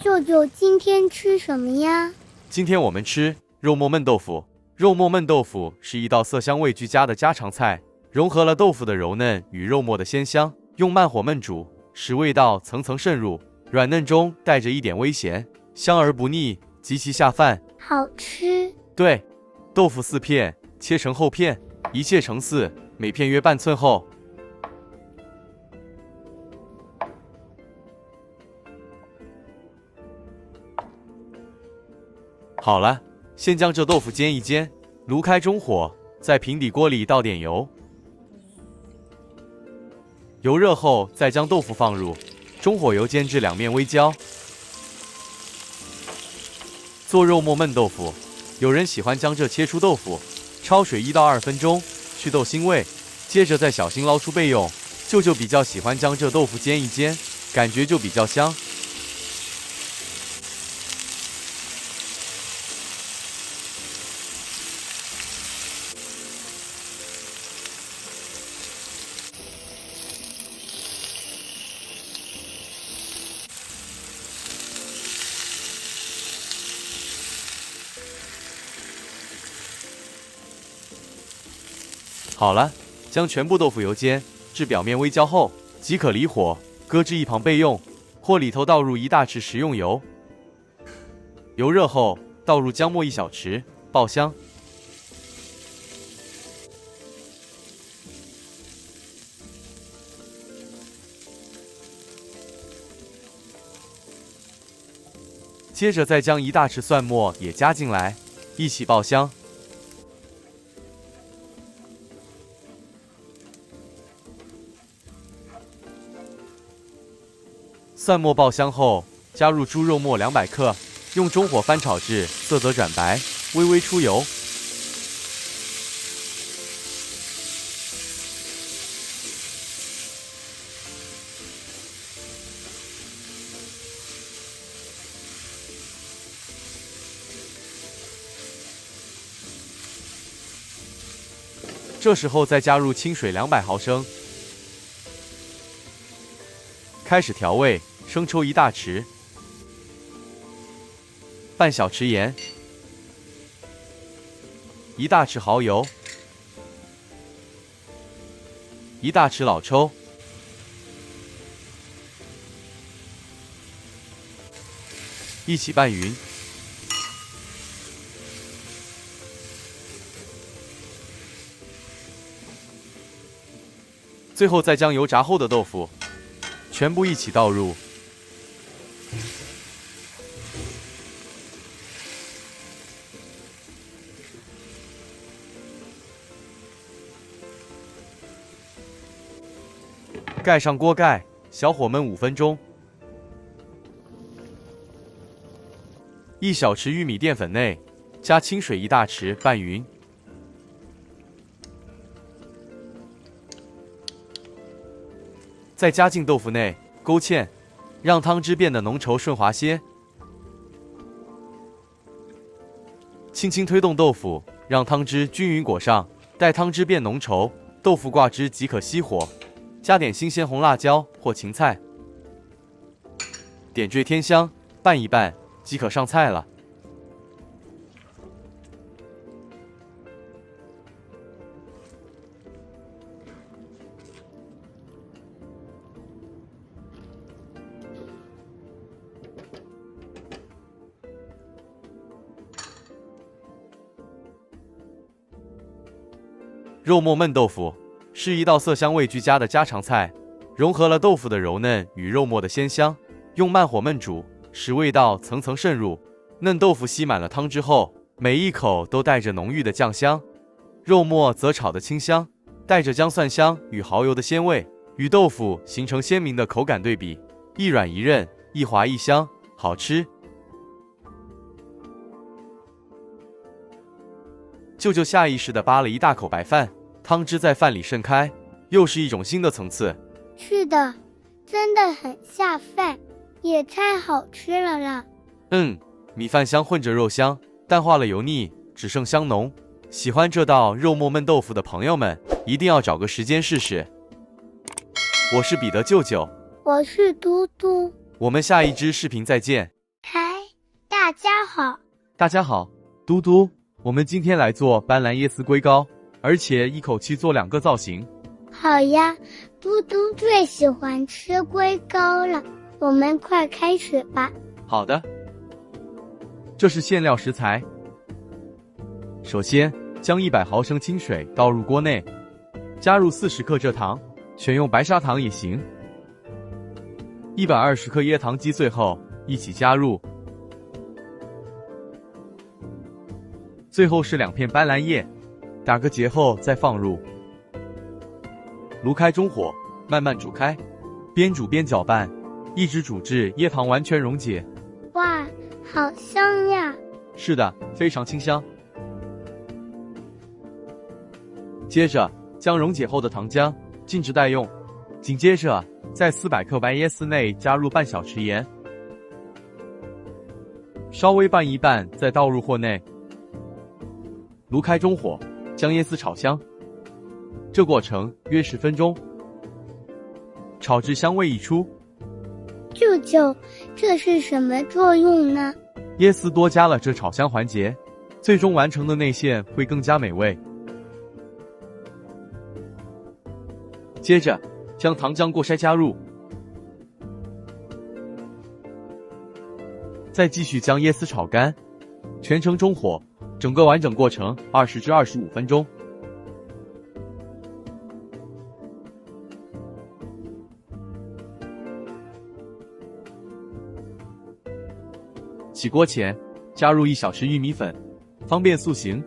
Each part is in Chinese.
舅舅今天吃什么呀？今天我们吃肉末焖豆腐。肉末焖豆腐是一道色香味俱佳的家常菜，融合了豆腐的柔嫩与肉末的鲜香，用慢火焖煮，使味道层层渗入，软嫩中带着一点微咸，香而不腻，极其下饭。好吃。对，豆腐4片，切成厚片，一切成4，每片约半寸厚。好了，先将这豆腐煎一煎，炉开中火，在平底锅里倒点油，油热后再将豆腐放入，中火油煎至两面微焦。做肉末焖豆腐，有人喜欢将这切出豆腐，焯水1到2分钟，去豆腥味，接着再小心捞出备用。舅舅比较喜欢将这豆腐煎一煎，感觉就比较香。好了，将全部豆腐油煎至表面微焦后，即可离火，搁置一旁备用。锅里头倒入1大匙食用油，油热后倒入姜末1小匙，爆香。接着再将1大匙蒜末也加进来，一起爆香。蒜末爆香后，加入猪肉末200克，用中火翻炒至色泽转白，微微出油。这时候再加入清水200毫升，开始调味。生抽1大匙，半小匙盐，1大匙蚝油，1大匙老抽，一起拌匀。最后再将油炸后的豆腐全部一起倒入。盖上锅盖，小火焖5分钟。1小匙玉米淀粉内加清水1大匙，拌匀。再加进豆腐内，勾芡，让汤汁变得浓稠顺滑些。轻轻推动豆腐，让汤汁均匀裹上。待汤汁变浓稠，豆腐挂汁即可熄火。加点新鲜红辣椒或芹菜，点缀添香，拌一拌即可上菜了。肉末焖豆腐是一道色香味俱佳的家常菜，融合了豆腐的柔嫩与肉末的鲜香，用慢火焖煮，使味道层层渗入。嫩豆腐吸满了汤汁后，每一口都带着浓郁的酱香，肉末则炒得清香，带着姜蒜香与蚝油的鲜味，与豆腐形成鲜明的口感对比，一软一韧，一滑一香，好吃。舅舅下意识地扒了一大口白饭，汤汁在饭里渗开，又是一种新的层次。是的，真的很下饭，也太好吃了啦。米饭香混着肉香，淡化了油腻，只剩香浓。喜欢这道肉末焖豆腐的朋友们，一定要找个时间试试。我是彼得舅舅，我是嘟嘟，我们下一支视频再见。大家好，大家好，嘟嘟，我们今天来做斑斓椰丝龟糕，而且一口气做2个造型。好呀，嘟嘟最喜欢吃龟糕了，我们快开始吧。好的，这是馅料食材。首先，将100毫升清水倒入锅内，加入40克蔗糖，选用白砂糖也行。120克椰糖击碎后一起加入，最后是2片斑斓叶，打个结后再放入。炉开中火，慢慢煮开，边煮边搅拌，一直煮至椰糖完全溶解。哇，好香呀！是的，非常清香。接着将溶解后的糖浆静置待用，紧接着在400克白椰丝内加入半小匙盐，稍微拌一拌，再倒入货内。炉开中火，将椰丝炒香，这过程约10分钟，炒至香味溢出。舅舅，这是什么作用呢？椰丝多加了这炒香环节，最终完成的内馅会更加美味。接着将糖浆过筛加入，再继续将椰丝炒干，全程中火，整个完整过程20至25分钟。起锅前加入1小匙玉米粉，方便塑形。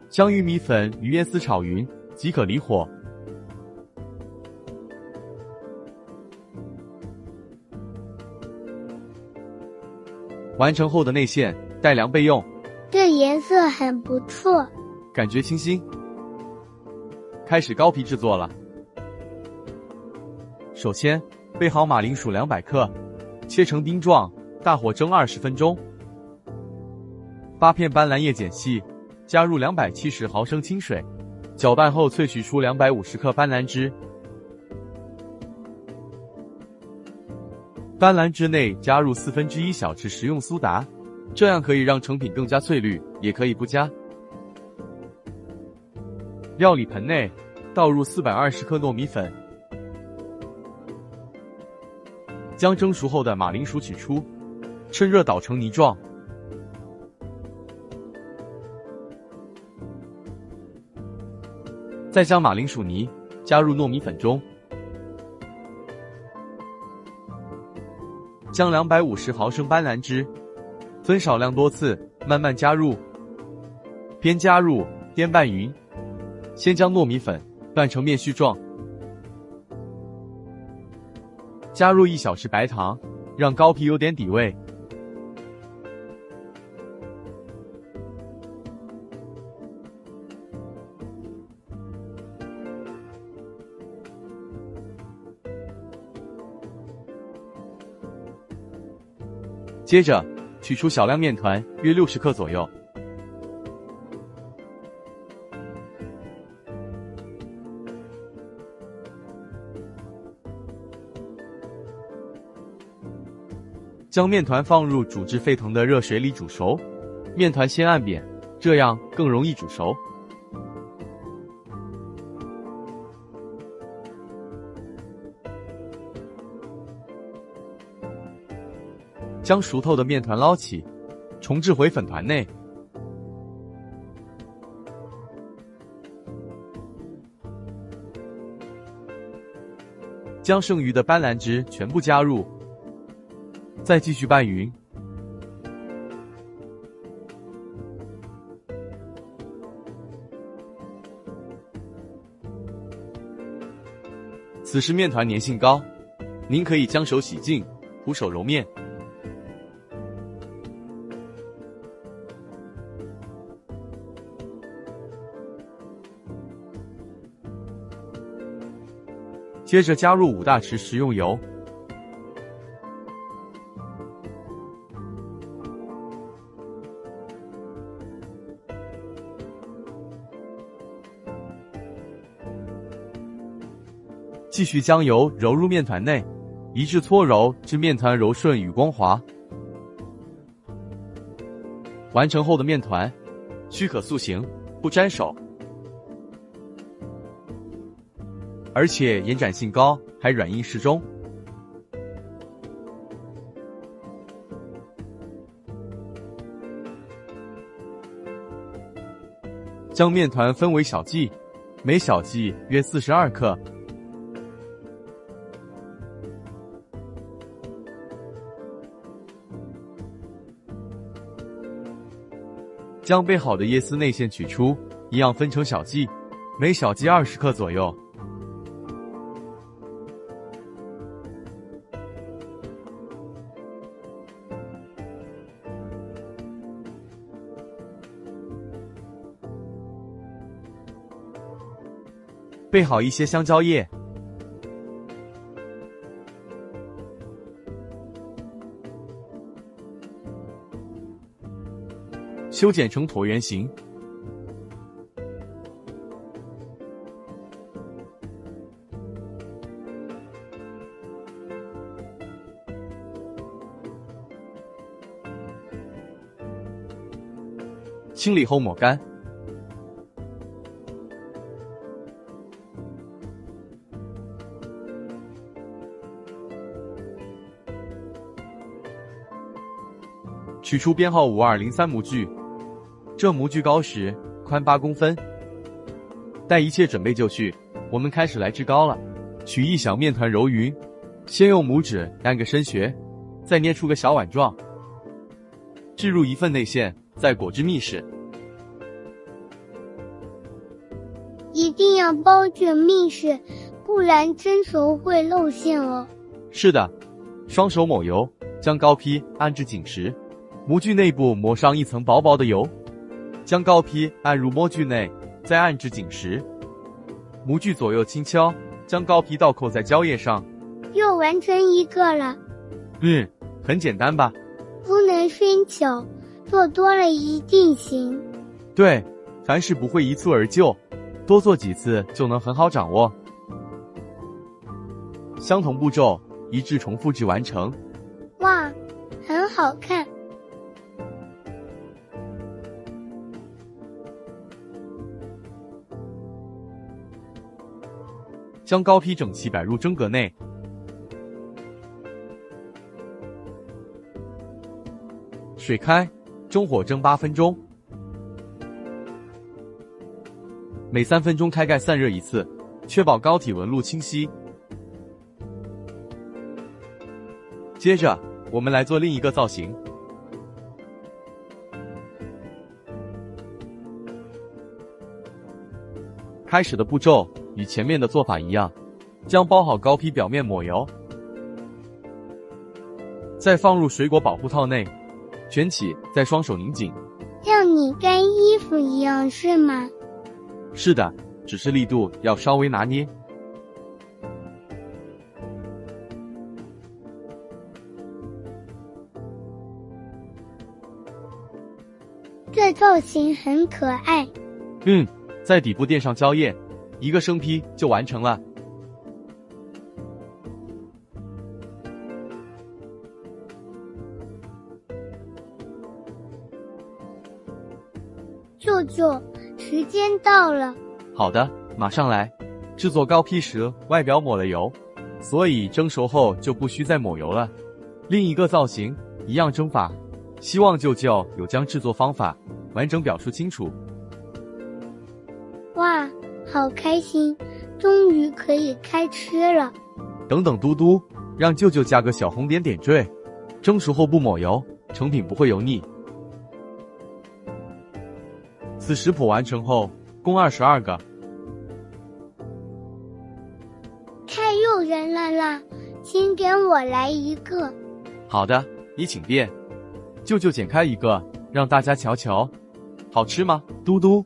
将玉米粉与椰丝炒匀即可离火。完成后的内馅待凉备用。这颜色很不错，感觉清新。开始糕皮制作了。首先备好马铃薯200克，切成丁状，大火蒸20分钟。8片斑斓叶剪细，加入270毫升清水，搅拌后萃取出250克斑斓汁。斑斓汁内加入1/4小匙食用苏打，这样可以让成品更加翠绿，也可以不加。料理盆内倒入420克糯米粉，将蒸熟后的马铃薯取出，趁热捣成泥状。再将马铃薯泥加入糯米粉中，将250毫升斑斓汁分少量多次慢慢加入，边加入边拌匀。先将糯米粉拌成面絮状，加入1小匙白糖，让糕皮有点底味。接着取出小量面团约60克左右，将面团放入煮至沸腾的热水里煮熟，面团先按扁，这样更容易煮熟。将熟透的面团捞起，重置回粉团内。将剩余的斑斓汁全部加入，再继续拌匀。此时面团粘性高，您可以将手洗净，徒手揉面。接着加入5大匙食用油，继续将油揉入面团内，一致搓揉至面团柔顺与光滑。完成后的面团须可塑形，不沾手，而且延展性高，还软硬适中。将面团分为小剂，每小剂约42克。将备好的椰丝内馅取出，一样分成小剂，每小剂20克左右。备好一些香蕉叶，修剪成椭圆形，清理后抹干。取出编号5203模具，这模具高10，宽8公分。待一切准备就绪，我们开始来制糕了。取一小面团揉匀，先用拇指按个深穴，再捏出个小碗状，置入一份内馅，再裹至密实。一定要包卷密实，不然蒸熟会露馅哦。是的，双手抹油，将糕坯按至紧实，模具内部抹上一层薄薄的油，将糕坯按入模具内，再按至紧实。模具左右轻敲，将糕坯倒扣在胶液上。又完成一个了。很简单吧？不能生巧，做多了一定行。对，凡事不会一蹴而就，多做几次就能很好掌握。相同步骤一致重复至完成。哇，很好看。将糕坯整齐摆入蒸格内，水开，中火蒸8分钟，每3分钟开盖散热一次，确保糕体纹路清晰。接着，我们来做另一个造型。开始的步骤与前面的做法一样，将包好糕坯表面抹油，再放入水果保护套内，卷起，再双手拧紧，像你干衣服一样是吗？是的，只是力度要稍微拿捏。这造型很可爱。在底部垫上胶液，一个生坯就完成了。舅舅，时间到了。好的，马上来。制作糕坯时外表抹了油，所以蒸熟后就不需再抹油了。另一个造型一样蒸法，希望舅舅有将制作方法完整表述清楚。哇，好开心，终于可以开吃了。等等嘟嘟，让舅舅加个小红点点缀。蒸熟后不抹油，成品不会油腻。此食谱完成后，共22个。太诱人了啦，请给我来一个。好的，你请便。舅舅剪开一个，让大家瞧瞧。好吃吗，嘟嘟？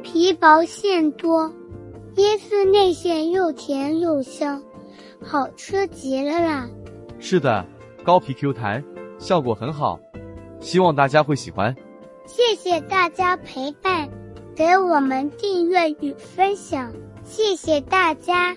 皮薄馅多，椰丝内馅又甜又香，好吃极了啦！是的，糕皮 Q 弹，效果很好，希望大家会喜欢。谢谢大家陪伴，给我们订阅与分享，谢谢大家。